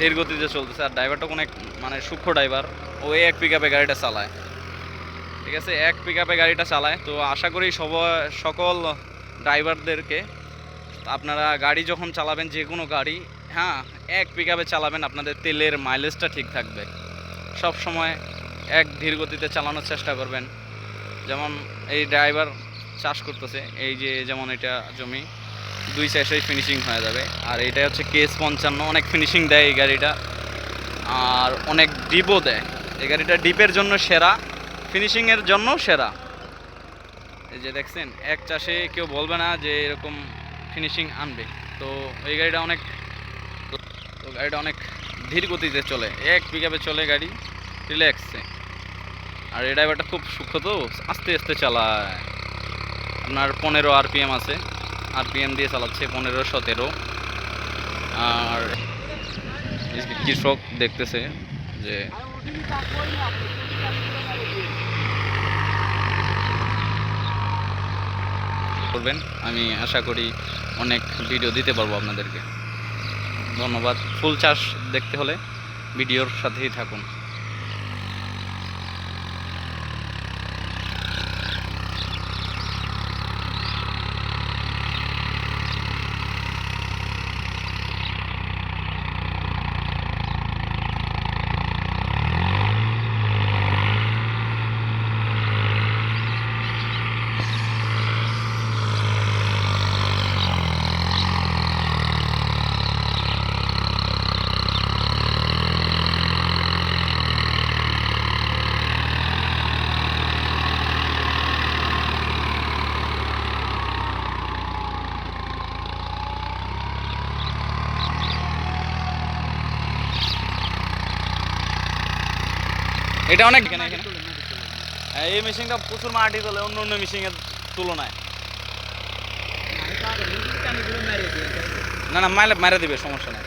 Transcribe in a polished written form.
ধীর গতিতে চলতেছে। আর ড্রাইভারটা অনেক মানে সূক্ষ্ম ড্রাইভার, ও এক পিক আপে গাড়িটা চালায়, ঠিক আছে, এক পিক আপে গাড়িটা চালায়। তো আশা করি সকল ড্রাইভারদেরকে আপনারা গাড়ি যখন চালাবেন, যে কোনো গাড়ি, হ্যাঁ, এক পিক আপে চালাবেন, আপনাদের তেলের মাইলেজটা ঠিক থাকবে। সব সময় এক ধীর গতিতে চালানোর চেষ্টা করবেন। যেমন এই ড্রাইভার চাষ করতেছে, এই যে যেমন এটা জমি 2 চাষেই ফিনিশিং হয়ে যাবে। আর এটা হচ্ছে KS55, অনেক ফিনিশিং দেয় এই গাড়িটা, আর অনেক ডিপও দেয়। এই গাড়িটা ডিপের জন্য সেরা, ফিনিশিংয়ের জন্য সেরা। এই যে দেখছেন, এক চাষে কেউ বলবে না যে এরকম ফিনিশিং আনবে। তো এই গাড়িটা অনেক ধীর গতিতে চলে, এক পিক আপে চলে গাড়ি, রিল্যাক্সে। আর এই ড্রাইভারটা খুব সূক্ষ্ম, তো আস্তে আস্তে চালায়। আপনার 15 RPM আছে, RPM দিয়ে চালাচ্ছে 15-17। আর কৃষক দেখতেছে যে করবেন, আমি আশা করি অনেক ভিডিও দিতে পারবো আপনাদেরকে। ধন্যবাদ। ফুল চাষ দেখতে হলে ভিডিওর সাথেই থাকুন। এটা অনেক এখানে এই মেশিনটা প্রচুর মাটি তোলে অন্য অন্য মেশিনের তুলনায়। না না, মাইলে মারা দিবে, সমস্যা নাই।